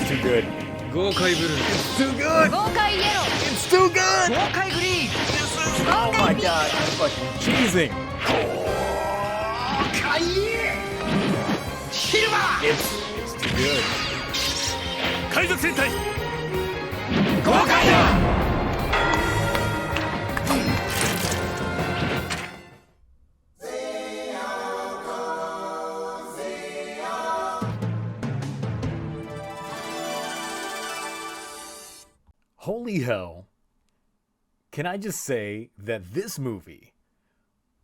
It's too good. Gokai Blue. It's too good. Gokai Yellow. It's too good. Gokai Green. Oh my god, I'm fucking cheesing. It's too good. Kaizoku Sentai Gokaiger! Holy hell. Can I just say that this movie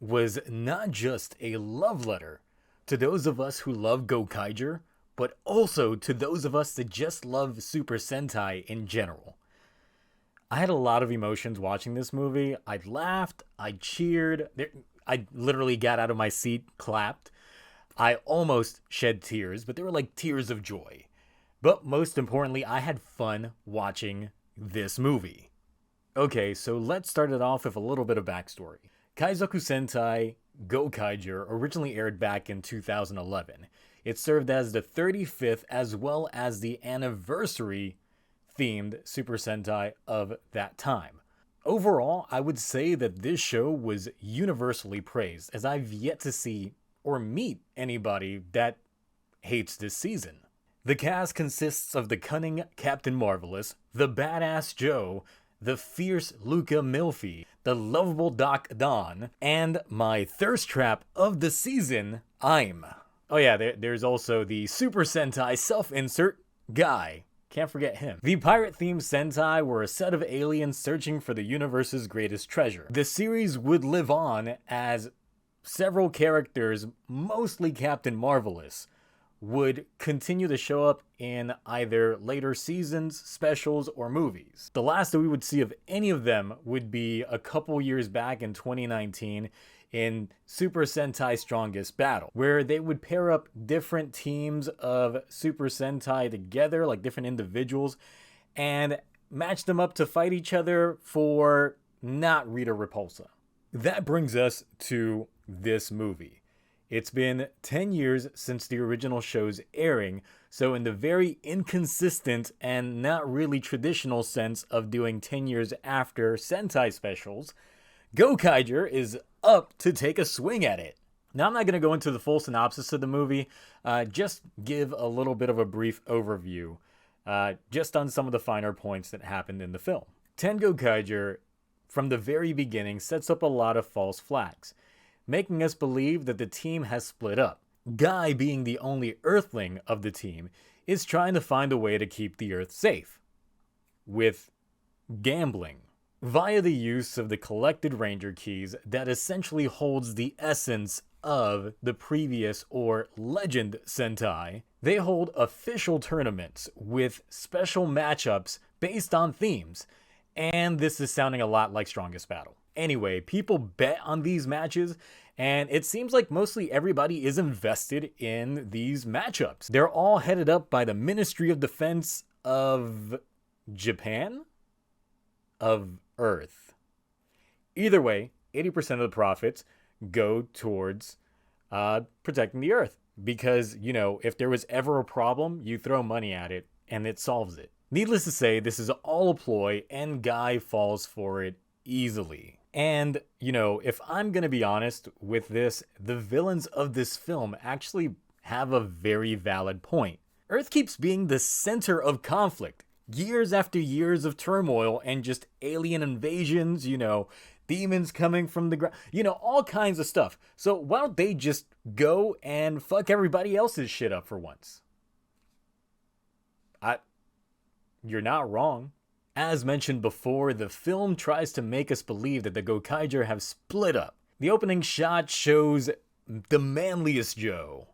was not just a love letter to those of us who love Gokaiger, but also to those of us that just love Super Sentai in general. I had a lot of emotions watching this movie. I laughed, I cheered, I literally got out of my seat, clapped. I almost shed tears, but they were like tears of joy. But most importantly, I had fun watching this movie. Okay, so let's start it off with a little bit of backstory. Kaizoku Sentai Gokaiger originally aired back in 2011. It served as the 35th as well as the anniversary themed Super Sentai of that time. Overall, I would say that this show was universally praised, as I've yet to see or meet anybody that hates this season. The cast consists of the cunning Captain Marvelous, the badass Joe, the fierce Luca Milfi, the lovable Doc Don, and my thirst trap of the season, I'm. Oh yeah, there's also the Super Sentai self-insert Guy. Can't forget him. The pirate-themed Sentai were a set of aliens searching for the universe's greatest treasure. The series would live on as several characters, mostly Captain Marvelous, would continue to show up in either later seasons, specials, or movies. The last that we would see of any of them would be a couple years back in 2019 in Super Sentai Strongest Battle, where they would pair up different teams of Super Sentai together, like different individuals, and match them up to fight each other for not Rita Repulsa. That brings us to this movie. It's been 10 years since the original show's airing, so in the very inconsistent and not really traditional sense of doing 10 years after Sentai specials, Gokaiger is up to take a swing at it. Now, I'm not going to go into the full synopsis of the movie, just give a little bit of a brief overview, just on some of the finer points that happened in the film. Ten-Gokaiger, from the very beginning, sets up a lot of false flags, making us believe that the team has split up. Guy, being the only Earthling of the team, is trying to find a way to keep the Earth safe. With gambling. Via the use of the collected Ranger keys that essentially holds the essence of the previous or Legend Sentai, they hold official tournaments with special matchups based on themes. And this is sounding a lot like Strongest Battle. Anyway, people bet on these matches, and it seems like mostly everybody is invested in these matchups. They're all headed up by the Ministry of Defense of Japan? Of Earth. Either way, 80% of the profits go towards protecting the Earth. Because, you know, if there was ever a problem, you throw money at it, and it solves it. Needless to say, this is all a ploy, and Guy falls for it easily. And, you know, if I'm gonna be honest with this, the villains of this film actually have a very valid point. Earth keeps being the center of conflict. Years after years of turmoil and just alien invasions, you know, demons coming from the ground, you know, all kinds of stuff. So why don't they just go and fuck everybody else's shit up for once? You're not wrong. As mentioned before, the film tries to make us believe that the Gokaiger have split up. The opening shot shows the manliest Joe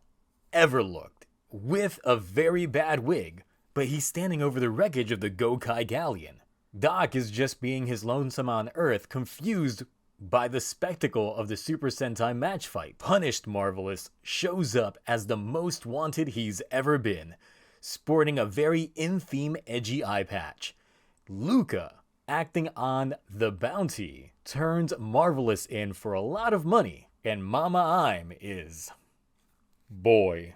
ever looked, with a very bad wig, but he's standing over the wreckage of the Gokai Galleon. Doc is just being his lonesome on Earth, confused by the spectacle of the Super Sentai match fight. Punished Marvelous shows up as the most wanted he's ever been, sporting a very in-theme edgy eye patch. Luca, acting on The Bounty, turns Marvelous in for a lot of money, and Mama I'm is... boy.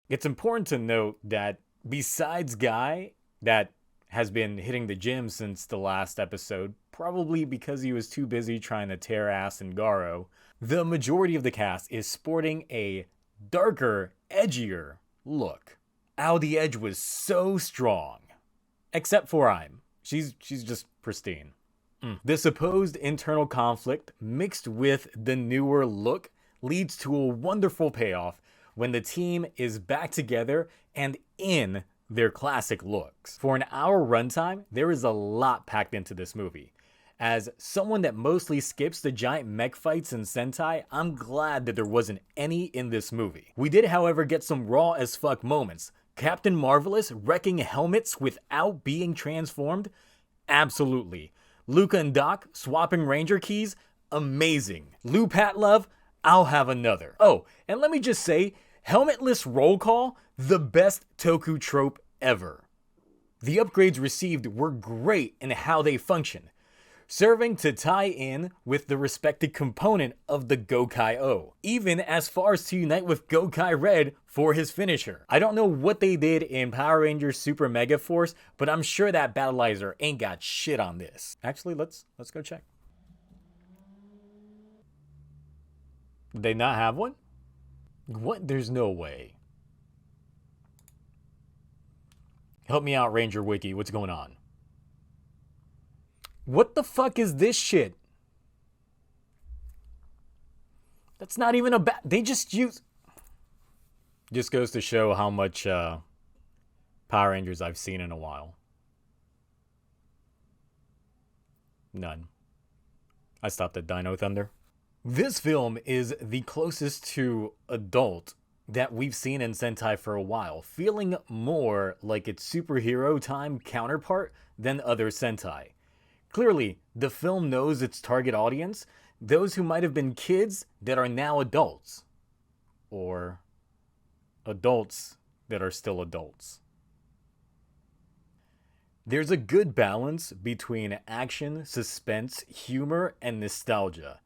It's important to note that besides Guy, that has been hitting the gym since the last episode, probably because he was too busy trying to tear ass in Garo, the majority of the cast is sporting a darker, edgier look. Ow, the edge was so strong. Except for Aim. She's just pristine. The supposed internal conflict mixed with the newer look leads to a wonderful payoff when the team is back together and in their classic looks. For an hour runtime, there is a lot packed into this movie. As someone that mostly skips the giant mech fights in Sentai, I'm glad that there wasn't any in this movie. We did, however, get some raw as fuck moments. Captain Marvelous wrecking helmets without being transformed? Absolutely. Luca and Doc swapping Ranger keys? Amazing. Lou Patlove? I'll have another. Oh, and let me just say, helmetless roll call, the best Toku trope ever. The upgrades received were great in how they function, serving to tie in with the respected component of the Gokai-O, even as far as to unite with Gokai Red for his finisher. I don't know what they did in Power Rangers Super Mega Force, but I'm sure that Battleizer ain't got shit on this. Actually, let's go check. Did they not have one? What? There's no way. Help me out, Ranger Wiki. What's going on? What the fuck is this shit? That's not even a they just use... Just goes to show how much Power Rangers I've seen in a while. None. I stopped at Dino Thunder. This film is the closest to adult that we've seen in Sentai for a while, feeling more like its superhero time counterpart than other Sentai. Clearly, the film knows its target audience, those who might have been kids that are now adults. Or adults that are still adults. There's a good balance between action, suspense, humor, and nostalgia.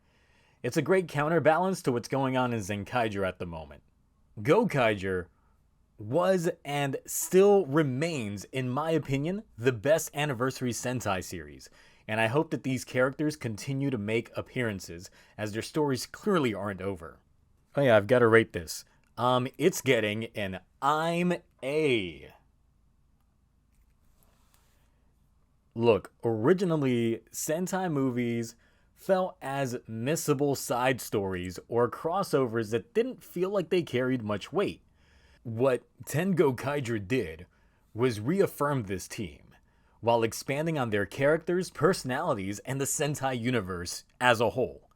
It's a great counterbalance to what's going on in Zenkaiger at the moment. Gokaiger was and still remains, in my opinion, the best anniversary Sentai series, and I hope that these characters continue to make appearances, as their stories clearly aren't over. Oh yeah, I've got to rate this. It's getting an I'm A. Look, originally, Sentai movies felt as missable side stories or crossovers that didn't feel like they carried much weight. What Ten-Gokaiger did was reaffirm this team, while expanding on their characters, personalities, and the Sentai universe as a whole.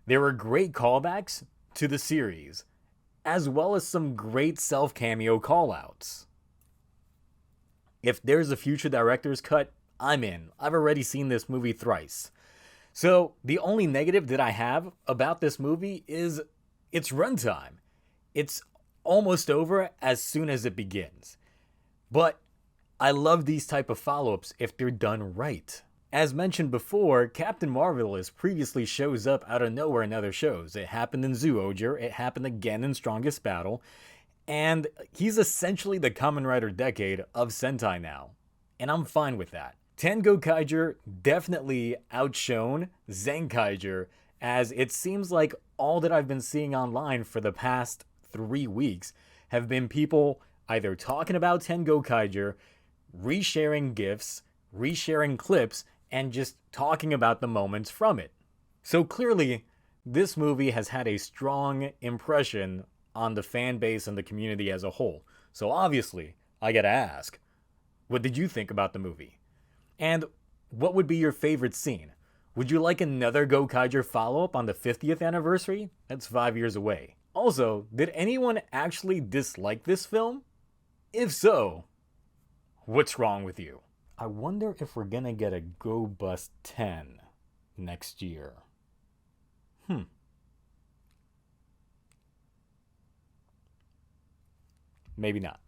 There were great callbacks to the series, as well as some great self-cameo callouts. If there's a future director's cut, I'm in. I've already seen this movie thrice. So, the only negative that I have about this movie is its runtime. It's almost over as soon as it begins. But I love these type of follow-ups if they're done right. As mentioned before, Captain Marvelous previously shows up out of nowhere in other shows. It happened in Zyuohger, it happened again in Strongest Battle, and he's essentially the Kamen Rider Decade of Sentai now. And I'm fine with that. Ten-Gokaiger definitely outshone Zenkaiger, as it seems like all that I've been seeing online for the past 3 weeks have been people either talking about Ten-Gokaiger, resharing GIFs, resharing clips, and just talking about the moments from it. So clearly, this movie has had a strong impression on the fan base and the community as a whole. So obviously, I gotta ask, what did you think about the movie? And what would be your favorite scene? Would you like another Gokaiger follow-up on the 50th anniversary? That's 5 years away. Also, did anyone actually dislike this film? If so, what's wrong with you? I wonder if we're gonna get a Go Bust 10 next year. Maybe not.